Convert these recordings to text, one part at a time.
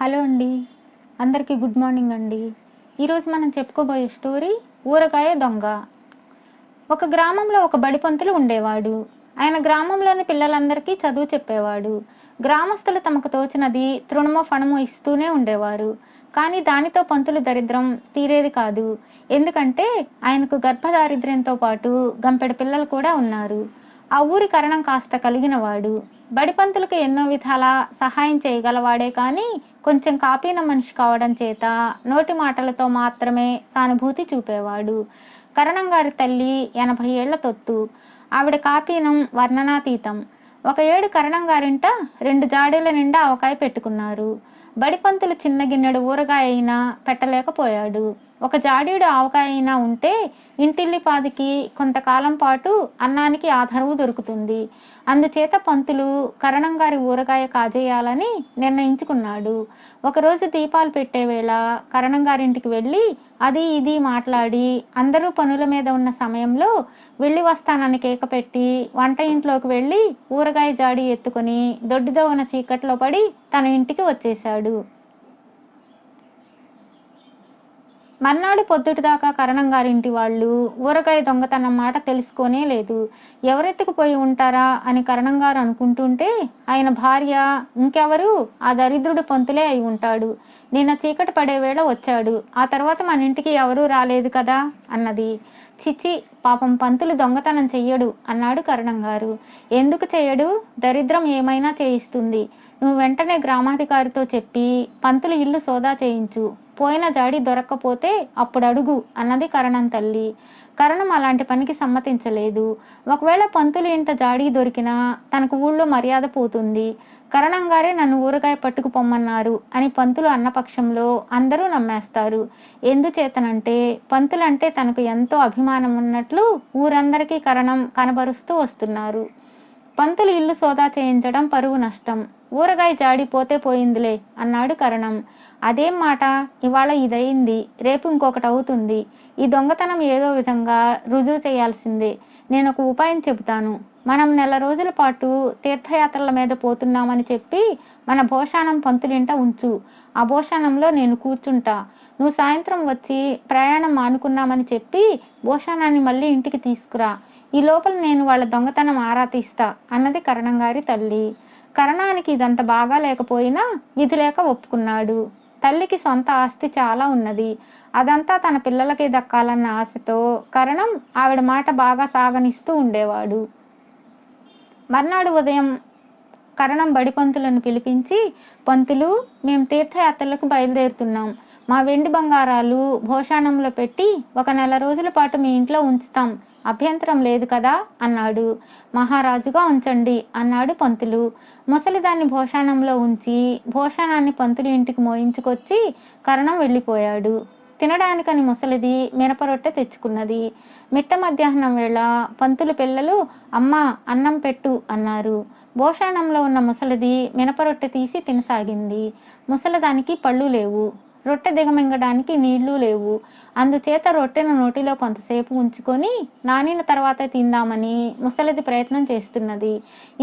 Hello అండి. అందరికీ good morning అండి. ఈరోజు మనం చెప్పుకోబోయే స్టోరీ ఊరగాయ దొంగ. ఒక గ్రామంలో ఒక బడిపంతులు ఉండేవాడు. ఆయన గ్రామంలోని పిల్లలందరికీ చదువు చెప్పేవాడు. గ్రామస్తులు తమకు తోచినది తృణమో ఫణమో ఇస్తూనే ఉండేవారు. కానీ దానితో పంతులు దరిద్రం తీరేది కాదు. ఎందుకంటే ఆయనకు గర్భదారిద్ర్యంతో పాటు గంపెడు పిల్లలు కూడా ఉన్నారు. ఆ ఊరి కరణం కాస్త కలిగినవాడు. బడిపంతులకు ఎన్నో విధాల సహాయం చేయగలవాడే కానీ కొంచెం కాపీన మనిషి కావడం చేత నోటి మాటలతో మాత్రమే సానుభూతి చూపేవాడు. కరణం గారి తల్లి 80 ఏళ్ల తొత్తు. ఆవిడ కాపీనం వర్ణనాతీతం. ఒక ఏడు కరణం గారింట 2 జాడీల నిండా ఆవకాయ పెట్టుకున్నారు. బడిపంతులు చిన్న గిన్నెడు ఊరగాయ అయినా పెట్టలేకపోయాడు. ఒక జాడీడు ఆవకాయ అయినా ఉంటే ఇంటిల్లిపాదికి కొంతకాలం పాటు అన్నానికి ఆధారము దొరుకుతుంది. అందుచేత పంతులు కరణం గారి ఊరగాయ కాజేయాలని నిర్ణయించుకున్నాడు. ఒకరోజు దీపాలు పెట్టే వేళ కరణం గారింటికి వెళ్ళి అది ఇది మాట్లాడి అందరూ పనుల మీద ఉన్న సమయంలో వెళ్ళి వస్తానని కేక పెట్టి వంట ఇంట్లోకి వెళ్ళి ఊరగాయ జాడి ఎత్తుకొని దొడ్డిదో ఉన్న చీకట్లో పడి తన ఇంటికి వచ్చేశాడు. మర్నాడు పొద్దుటిదాకా కరణం గారింటి వాళ్ళు ఊరగాయ దొంగతనం మాట తెలుసుకోనే లేదు. ఎవరెత్తుకుపోయి ఉంటారా అని కరణం గారు అనుకుంటుంటే ఆయన భార్య, ఇంకెవరు, ఆ దరిద్రుడు పంతులే అయి ఉంటాడు. నిన్న చీకటి పడే వేళ వచ్చాడు. ఆ తర్వాత మన ఇంటికి ఎవరూ రాలేదు కదా అన్నది. చిచి, పాపం పంతులు దొంగతనం చెయ్యడు అన్నాడు కరణం గారు. ఎందుకు చెయ్యడు? దరిద్రం ఏమైనా చేయిస్తుంది. నువ్వు వెంటనే గ్రామాధికారితో చెప్పి పంతులు ఇల్లు సోదా చేయించు. పోయిన జాడి దొరక్కపోతే అప్పుడు అడుగు అన్నది కరణం తల్లి. కరణం అలాంటి పనికి సమ్మతించలేదు. ఒకవేళ పంతులు ఇంట జాడి దొరికినా తనకు ఊళ్ళో మర్యాద పోతుంది. కరణం గారే నన్ను ఊరగాయ పట్టుకు పొమ్మన్నారు అని పంతులు అన్న పక్షంలో అందరూ నమ్మేస్తారు. ఎందుచేతనంటే పంతులంటే తనకు ఎంతో అభిమానం ఉన్నట్లు ఊరందరికీ కరణం కనబరుస్తూ వస్తున్నారు. పంతులు ఇల్లు సోదా చేయించడం పరువు నష్టం. ఊరగాయ జాడిపోతే పోయిందిలే అన్నాడు కరణం. అదేం మాట, ఇవాళ ఇదయింది, రేపు ఇంకొకటి అవుతుంది. ఈ దొంగతనం ఏదో విధంగా రుజువు చేయాల్సిందే. నేను ఒక ఉపాయం చెబుతాను. మనం నెల రోజుల పాటు తీర్థయాత్రల మీద పోతున్నామని చెప్పి మన భోషాణం పంతులింట ఉంచు. ఆ భోషాణంలో నేను కూర్చుంటా. నువ్వు సాయంత్రం వచ్చి ప్రయాణం మానుకున్నామని చెప్పి భోషాణాన్ని మళ్ళీ ఇంటికి తీసుకురా. ఈ లోపల నేను వాళ్ళ దొంగతనం ఆరా తీస్తా అన్నది కరణం గారి తల్లి. కరణానికి ఇదంత బాగా లేకపోయినా విధి లేక ఒప్పుకున్నాడు. తల్లికి సొంత ఆస్తి చాలా ఉన్నది. అదంతా తన పిల్లలకి దక్కాలన్న ఆశతో కరణం ఆవిడ మాట బాగా సాగనిస్తూ ఉండేవాడు. మర్నాడు ఉదయం కరణం బడిపంతులను పిలిపించి, పంతులు, మేము తీర్థయాత్రలకు బయలుదేరుతున్నాం. మా వెండి బంగారాలు భోషాణంలో పెట్టి ఒక నెల రోజుల పాటు మీ ఇంట్లో ఉంచుతాం. అభ్యంతరం లేదు కదా అన్నాడు. మహారాజుగా ఉంచండి అన్నాడు పంతులు. ముసలిదాన్ని భోషాణంలో ఉంచి భోషాణాన్ని పంతులు ఇంటికి మోయించుకొచ్చి కరణం వెళ్ళిపోయాడు. తినడానికని ముసలిది మినపరొట్టె తెచ్చుకున్నది. మిట్ట మధ్యాహ్నం వేళ పంతులు పిల్లలు అమ్మా అన్నం పెట్టు అన్నారు. భోషాణంలో ఉన్న ముసలిది మినపరొట్టె తీసి తినసాగింది. ముసలిదానికి పళ్ళు లేవు, రొట్టె దిగమింగడానికి నీళ్లు లేవు. అందుచేత రొట్టెను నోటిలో కొంతసేపు ఉంచుకొని నానిన తర్వాత తిందామని ముసలిది ప్రయత్నం చేస్తున్నది.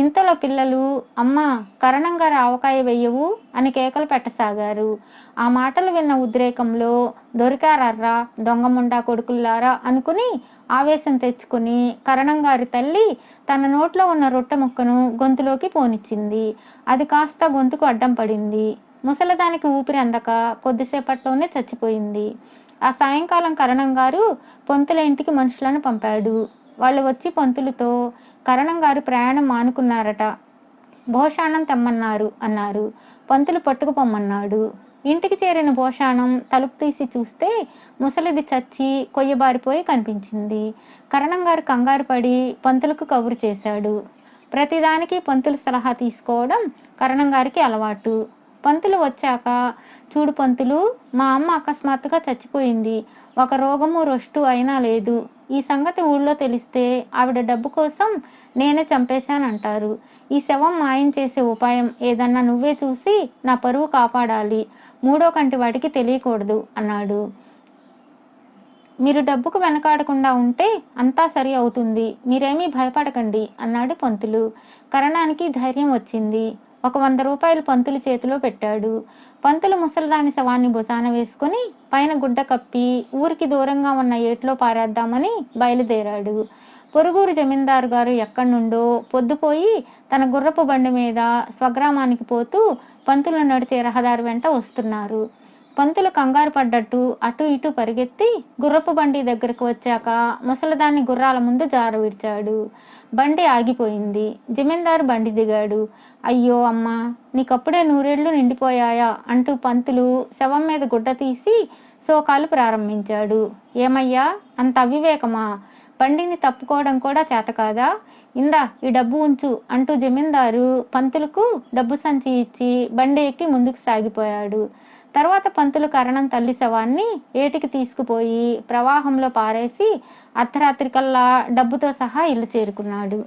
ఇంతలో పిల్లలు అమ్మ కరణం గారి ఆవకాయ వెయ్యవు అని కేకలు పెట్టసాగారు. ఆ మాటలు విన్న ఉద్రేకంలో దొరికారర్రా దొంగముండా కొడుకుల్లారా అనుకుని ఆవేశం తెచ్చుకుని కరణం గారి తల్లి తన నోట్లో ఉన్న రొట్టె ముక్కను గొంతులోకి పోనిచ్చింది. అది కాస్త గొంతుకు అడ్డం పడింది. ముసలదానికి ఊపిరి అందక కొద్దిసేపట్లోనే చచ్చిపోయింది. ఆ సాయంకాలం కరణం గారు పంతుల ఇంటికి మనుషులను పంపాడు. వాళ్ళు వచ్చి పంతులతో కరణం గారు ప్రయాణం మానుకున్నారట, భోషాణం తెమ్మన్నారు అన్నారు. పంతులు పట్టుకుపోమ్మన్నాడు. ఇంటికి చేరిన భోషాణం తలుపు తీసి చూస్తే ముసలిది చచ్చి కొయ్యబారిపోయి కనిపించింది. కరణం గారు కంగారు పడి పంతులకు కబురు చేశాడు. ప్రతిదానికి పంతులు సలహా తీసుకోవడం కరణం గారికి అలవాటు. పంతులు వచ్చాక, చూడు పంతులు, మా అమ్మ అకస్మాత్తుగా చచ్చిపోయింది. ఒక రోగము రొస్టు అయినా లేదు. ఈ సంగతి ఊళ్ళో తెలిస్తే ఆవిడ డబ్బు కోసం నేనే చంపేశానంటారు. ఈ శవం మాయం చేసే ఉపాయం ఏదన్నా నువ్వే చూసి నా పరువు కాపాడాలి. మూడో కంటి వాటికి తెలియకూడదు అన్నాడు. మీరు డబ్బుకు వెనకాడకుండా ఉంటే అంతా సరి అవుతుంది. మీరేమీ భయపడకండి అన్నాడు పంతులు. కరణానికి ధైర్యం వచ్చింది. ఒక 100 రూపాయలు పంతులు చేతిలో పెట్టాడు. పంతులు ముసలిదాని శవాన్ని భుజాన వేసుకుని పైన గుడ్డ కప్పి ఊరికి దూరంగా ఉన్న ఏట్లో పారేద్దామని బయలుదేరాడు. పొరుగురు జమీందారు గారు ఎక్కడి నుండో పొద్దుపోయి తన గుర్రపు బండి మీద స్వగ్రామానికి పోతూ పంతులు నడిచే రహదారి వెంట వస్తున్నారు. పంతులు కంగారు పడ్డట్టు అటు ఇటు పరిగెత్తి గుర్రపు బండి దగ్గరకు వచ్చాక ముసలిదాన్ని గుర్రాల ముందు జారవిడిచాడు. బండి ఆగిపోయింది. జమీందారు బండి దిగాడు. అయ్యో అమ్మా, నీకప్పుడే 100 నిండిపోయాయా అంటూ పంతులు శవం మీద గుడ్డ తీసి శోకాలు ప్రారంభించాడు. ఏమయ్యా, అంత అవివేకమా? బండిని తప్పుకోవడం కూడా చేత కాదా? ఇందా ఈ డబ్బు ఉంచు అంటూ జమీందారు పంతులకు డబ్బు సంచి ఇచ్చి బండి ఎక్కి ముందుకు సాగిపోయాడు. తర్వాత పంతులు కరణం తల్లి శవాన్ని ఏటికి తీసుకుపోయి ప్రవాహంలో పారేసి అర్ధరాత్రికల్లా డబ్బుతో సహా ఇల్లు చేరుకున్నాడు.